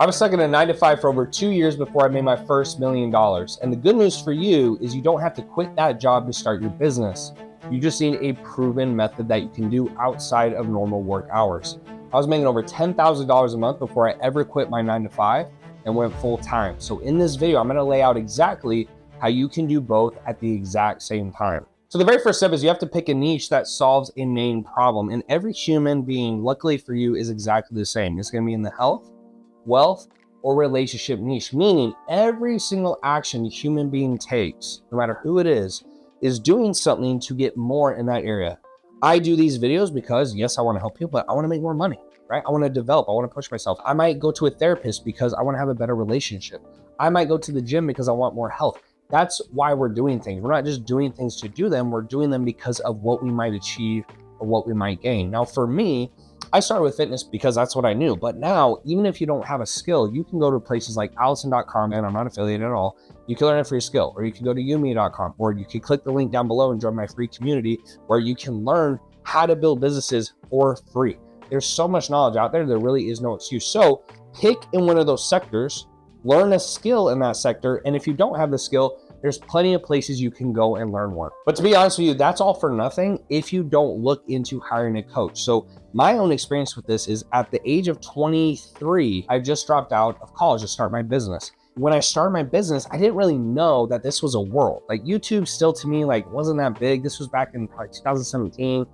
I was stuck in a 9-to-5 for over 2 years before I made my first $1 million. And the good news for you is you don't have to quit that job to start your business. You just need a proven method that you can do outside of normal work hours. I was making over $10,000 a month before I ever quit my 9-to-5 and went full time. So in this video, I'm gonna lay out exactly how you can do both at the exact same time. So the very first step is you have to pick a niche that solves a main problem. And every human being, luckily for you, is exactly the same. It's gonna be in the health, wealth, or relationship niche, meaning every single action a human being takes, no matter who it is doing something to get more in that area. I do these videos because yes, I want to help people, but I want to make more money, right? I want to develop, I want to push myself. I might go to a therapist because I want to have a better relationship. I might go to the gym because I want more health. That's why we're doing things. We're not just doing things to do them, we're doing them because of what we might achieve or what we might gain. Now for me, I started with fitness because that's what I knew. But now, even if you don't have a skill, you can go to places like Allison.com, and I'm not affiliated at all. You can learn a free skill, or you can go to Udemy.com, or you can click the link down below and join my free community where you can learn how to build businesses for free. There's so much knowledge out there, there really is no excuse. So pick in one of those sectors, learn a skill in that sector, and if you don't have the skill, there's plenty of places you can go and learn one. But to be honest with you, that's all for nothing if you don't look into hiring a coach. So my own experience with this is at the age of 23, I just dropped out of college to start my business. When I started my business, I didn't really know that this was a world. Like YouTube still to me, like wasn't that big. This was back in probably 2017.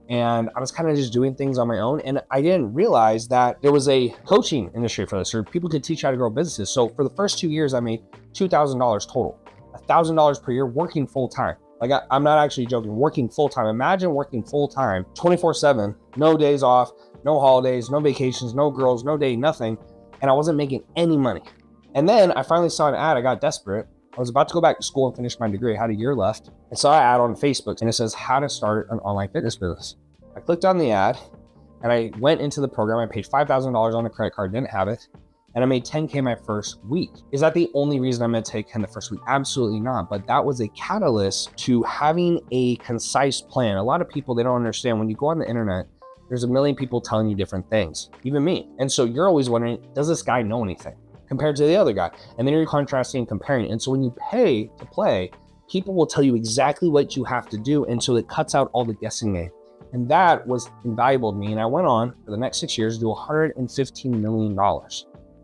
And I was kind of just doing things on my own. And I didn't realize that there was a coaching industry for this, or people could teach how to grow businesses. So for the first 2 years, I made $2,000 total. $1,000 per year working full time. Like I'm not actually joking, working full time. Imagine working full time, 24/7, no days off, no holidays, no vacations, no girls, no day, nothing. And I wasn't making any money. And then I finally saw an ad, I got desperate. I was about to go back to school and finish my degree. I had a year left. I saw an ad on Facebook and it says how to start an online fitness business. I clicked on the ad and I went into the program. I paid $5,000 on a credit card, didn't have it. And I made 10K my first week. Is that the only reason I'm gonna take 10 the first week? Absolutely not, but that was a catalyst to having a concise plan. A lot of people, they don't understand when you go on the internet, there's a million people telling you different things, even me. And so you're always wondering, does this guy know anything compared to the other guy? And then you're contrasting and comparing. And so when you pay to play, people will tell you exactly what you have to do. And so it cuts out all the guessing game. And that was invaluable to me. And I went on for the next 6 years to do $115 million.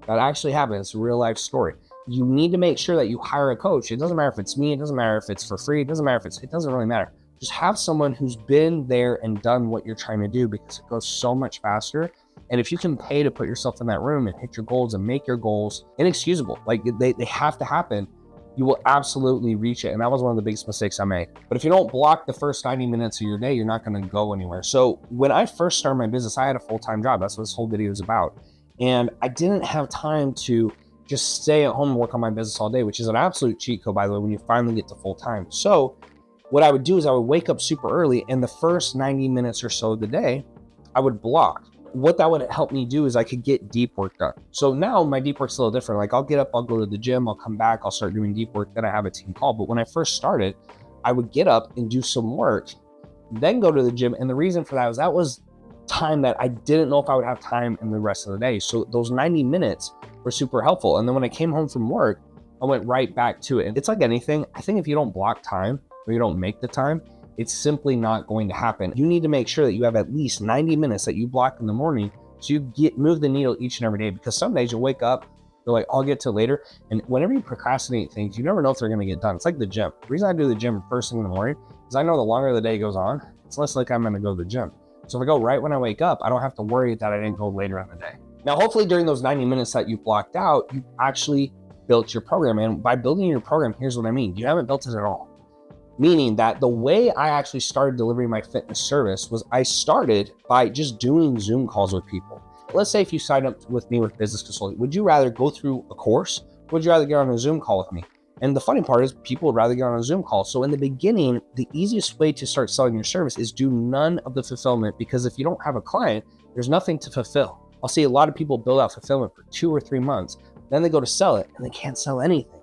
That actually happened. It's a real life story. You need to make sure that you hire a coach. It doesn't matter if it's me. It doesn't matter if it's for free. It doesn't matter if it doesn't really matter. Just have someone who's been there and done what you're trying to do because it goes so much faster. And if you can pay to put yourself in that room and hit your goals and make your goals inexcusable, like they have to happen, you will absolutely reach it. And that was one of the biggest mistakes I made. But if you don't block the first 90 minutes of your day, you're not going to go anywhere. So when I first started my business, I had a full-time job. That's what this whole video is about. And I didn't have time to just stay at home and work on my business all day, which is an absolute cheat code, by the way, when you finally get to full time. So what I would do is I would wake up super early and the first 90 minutes or so of the day, I would block. What that would help me do is I could get deep work done. So now my deep work's a little different. Like I'll get up, I'll go to the gym, I'll come back, I'll start doing deep work, then I have a team call. But when I first started, I would get up and do some work, then go to the gym. And the reason for that was time that I didn't know if I would have time in the rest of the day. So those 90 minutes were super helpful. And then when I came home from work, I went right back to it. And it's like anything. I think if you don't block time or you don't make the time, it's simply not going to happen. You need to make sure that you have at least 90 minutes that you block in the morning so you move the needle each and every day. Because some days you'll wake up, you're like, I'll get to it later. And whenever you procrastinate things, you never know if they're gonna get done. It's like the gym. The reason I do the gym first thing in the morning is I know the longer the day goes on, it's less like I'm gonna go to the gym. So if I go right when I wake up, I don't have to worry that I didn't go later in the day. Now, hopefully during those 90 minutes that you blocked out, you actually built your program. And by building your program, here's what I mean. You haven't built it at all. Meaning that the way I actually started delivering my fitness service was I started by just doing Zoom calls with people. Let's say if you signed up with me with Business Consulting, would you rather go through a course? Or would you rather get on a Zoom call with me? And the funny part is people would rather get on a Zoom call. So in the beginning, the easiest way to start selling your service is do none of the fulfillment, because if you don't have a client, there's nothing to fulfill. I'll see a lot of people build out fulfillment for 2 or 3 months. Then they go to sell it and they can't sell anything.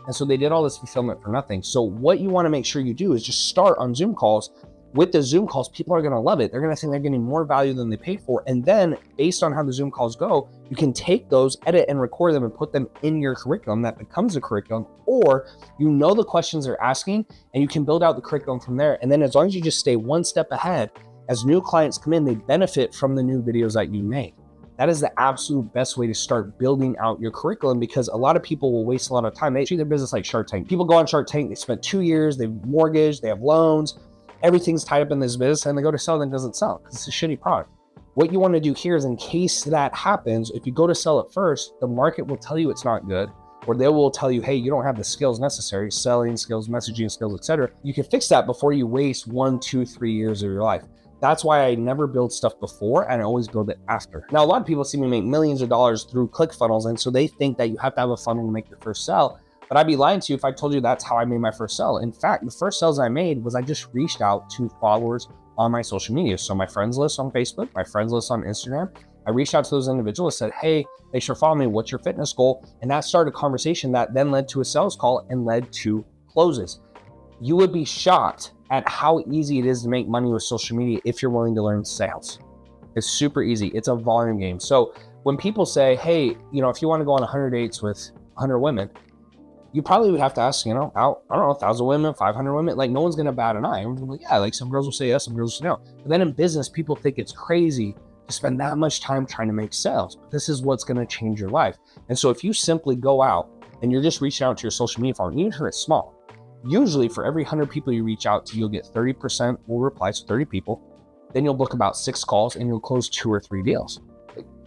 And so they did all this fulfillment for nothing. So what you want to make sure you do is just start on Zoom calls With the Zoom calls, people are going to love it. They're going to think they're getting more value than they pay for. And then based on how the Zoom calls go, you can take those, edit and record them and put them in your curriculum. That becomes a curriculum, or you know the questions they're asking and you can build out the curriculum from there. And then as long as you just stay one step ahead, as new clients come in, they benefit from the new videos that you make. That is the absolute best way to start building out your curriculum, because a lot of people will waste a lot of time. They treat their business like Shark Tank. People go on Shark Tank, they spend 2 years, they've mortgaged, they have loans, everything's tied up in this business, and they go to sell and it doesn't sell because it's a shitty product. What you want to do here is, in case that happens, if you go to sell it first, the market will tell you it's not good, or they will tell you, hey, you don't have the skills necessary, selling skills, messaging skills, etc. You can fix that before you waste 1, 2, 3 years of your life. That's why I never build stuff before and I always build it after. Now, a lot of people see me make millions of dollars through ClickFunnels, and so they think that you have to have a funnel to make your first sell. But I'd be lying to you if I told you that's how I made my first sell. In fact, the first sales I made was I just reached out to followers on my social media. So my friends list on Facebook, my friends list on Instagram. I reached out to those individuals, said, hey, they should follow me. What's your fitness goal? And that started a conversation that then led to a sales call and led to closes. You would be shocked at how easy it is to make money with social media if you're willing to learn sales. It's super easy. It's a volume game. So when people say, hey, if you want to go on 100 dates with 100 women, you probably would have to ask, I don't know, 1,000 women, 500 women. Like, no one's going to bat an eye. Everyone's like, yeah, like some girls will say yes, some girls will say no. But then in business, people think it's crazy to spend that much time trying to make sales. But this is what's going to change your life. And so if you simply go out and you're just reaching out to your social media following, even if it's small, usually for every 100 people you reach out to, you'll get 30% will reply, so 30 people. Then you'll book about 6 calls and you'll close 2 or 3 deals.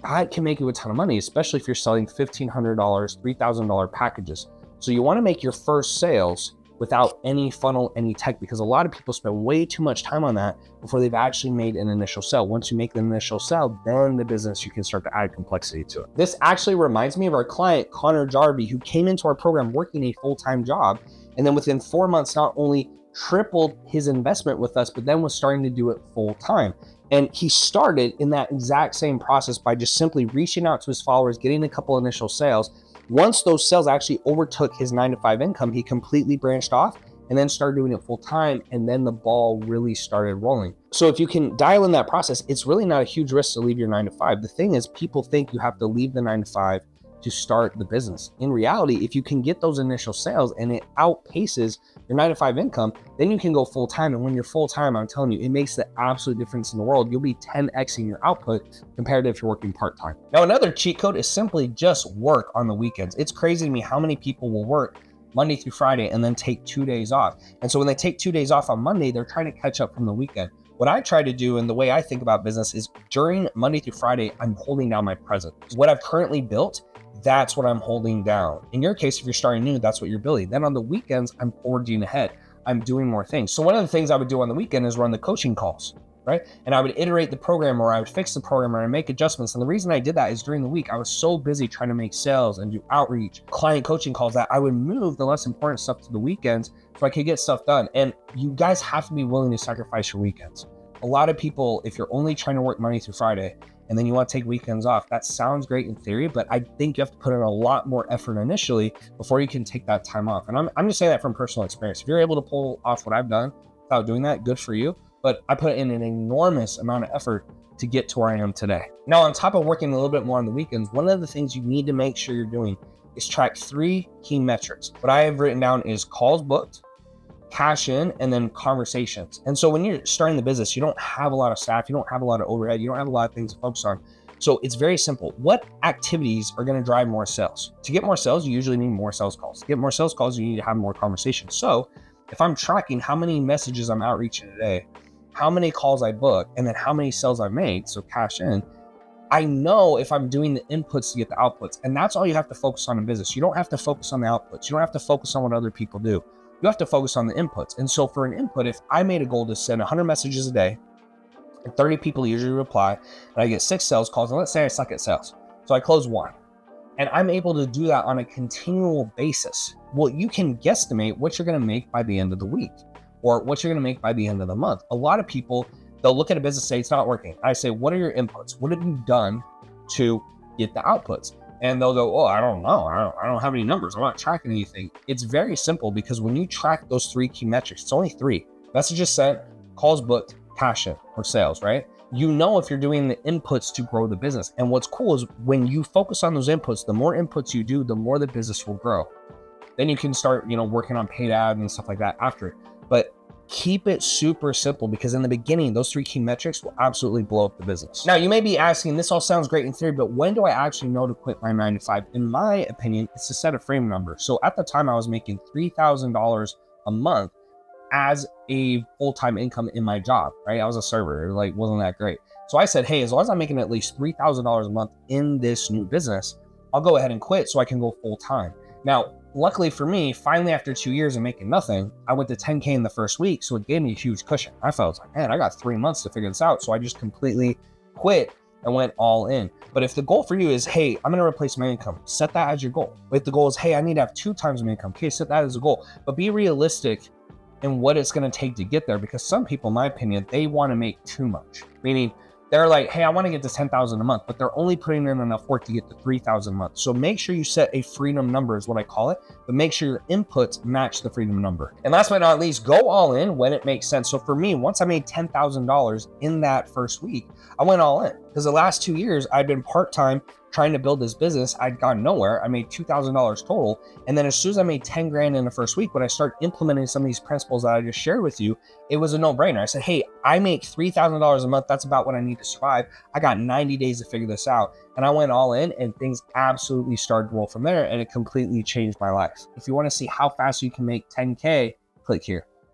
That can make you a ton of money, especially if you're selling $1,500, $3,000 packages. So you want to make your first sales without any funnel, any tech, because a lot of people spend way too much time on that before they've actually made an initial sale. Once you make the initial sale, then the business, you can start to add complexity to it. This actually reminds me of our client, Connor Jarby, who came into our program working a full-time job. And then within 4 months, not only tripled his investment with us, but then was starting to do it full time. And he started in that exact same process by just simply reaching out to his followers, getting a couple initial sales. Once those sales actually overtook his 9-to-5 income, he completely branched off and then started doing it full time. And then the ball really started rolling. So if you can dial in that process, it's really not a huge risk to leave your 9-to-5. The thing is, people think you have to leave the 9-to-5 to start the business. In reality, if you can get those initial sales and it outpaces your 9-to-5 income, then you can go full time. And when you're full time, I'm telling you, it makes the absolute difference in the world. You'll be 10xing your output compared to if you're working part time. Now, another cheat code is simply just work on the weekends. It's crazy to me how many people will work Monday through Friday and then take 2 days off. And so when they take 2 days off on Monday, they're trying to catch up from the weekend. What I try to do, and the way I think about business, is during Monday through Friday, I'm holding down my present. What I've currently built, that's what I'm holding down. In your case, if you're starting new, that's what you're building. Then on the weekends, I'm forging ahead. I'm doing more things. So one of the things I would do on the weekend is run the coaching calls, right? And I would iterate the program, or I would fix the program, or I make adjustments. And the reason I did that is during the week, I was so busy trying to make sales and do outreach, client coaching calls, that I would move the less important stuff to the weekends so I could get stuff done. And you guys have to be willing to sacrifice your weekends. A lot of people, if you're only trying to work Monday through Friday, and then you want to take weekends off, that sounds great in theory, but I think you have to put in a lot more effort initially before you can take that time off. And I'm just saying that from personal experience. If you're able to pull off what I've done without doing that, good for you. But I put in an enormous amount of effort to get to where I am today. Now, on top of working a little bit more on the weekends, one of the things you need to make sure you're doing is track 3 key metrics. What I have written down is calls booked, cash in, and then conversations. And so when you're starting the business, you don't have a lot of staff, you don't have a lot of overhead, you don't have a lot of things to focus on. So it's very simple. What activities are going to drive more sales? To get more sales, you usually need more sales calls. To get more sales calls, you need to have more conversations. So if I'm tracking how many messages I'm outreaching today, how many calls I book, and then how many sales I've made, so cash in, I know if I'm doing the inputs to get the outputs. And that's all you have to focus on in business. You don't have to focus on the outputs. You don't have to focus on what other people do. You have to focus on the inputs. And so for an input, if I made a goal to send 100 messages a day, and 30 people usually reply, and I get 6 sales calls, and let's say I suck at sales, so I close 1, and I'm able to do that on a continual basis, well, you can guesstimate what you're going to make by the end of the week, or what you're going to make by the end of the month. A lot of people, they'll look at a business and say, it's not working. I say, what are your inputs? What have you done to get the outputs? And they'll go, oh, I don't know. I don't have any numbers. I'm not tracking anything. It's very simple, because when you track those 3 key metrics, it's only 3: messages sent, calls booked, cash in, or sales, right? You know if you're doing the inputs to grow the business. And what's cool is when you focus on those inputs, the more inputs you do, the more the business will grow. Then you can start, working on paid ads and stuff like that after it. But keep it super simple, because in the beginning, those 3 key metrics will absolutely blow up the business. Now, you may be asking, this all sounds great in theory, but when do I actually know to quit my 9 to 5? In my opinion, it's to set a frame number. So at the time, I was making $3,000 a month as a full-time income in my job, right? I was a server, wasn't that great. So I said, hey, as long as I'm making at least $3,000 a month in this new business, I'll go ahead and quit so I can go full-time. Now, luckily for me, finally after 2 years of making nothing, I went to 10K in the first week, so it gave me a huge cushion. I felt like, man, I got 3 months to figure this out. So I just completely quit and went all in. But if the goal for you is, hey, I'm gonna replace my income, set that as your goal. If the goal is, hey, I need to have 2 times my income, okay, set that as a goal. But be realistic in what it's gonna take to get there, because some people, in my opinion, they wanna make too much. Meaning, they're like, hey, I want to get to 10,000 a month, but they're only putting in enough work to get to 3,000 a month. So make sure you set a freedom number is what I call it, but make sure your inputs match the freedom number. And last but not least, go all in when it makes sense. So for me, once I made $10,000 in that first week, I went all in, because the last 2 years I'd been part-time trying to build this business. I'd gone nowhere. I made $2,000 total. And then as soon as I made 10 grand in the first week, when I started implementing some of these principles that I just shared with you, it was a no-brainer. I said, hey, I make $3,000 a month. That's about what I need to survive. I got 90 days to figure this out. And I went all in, and things absolutely started to roll from there, and it completely changed my life. If you want to see how fast you can make 10K, click here.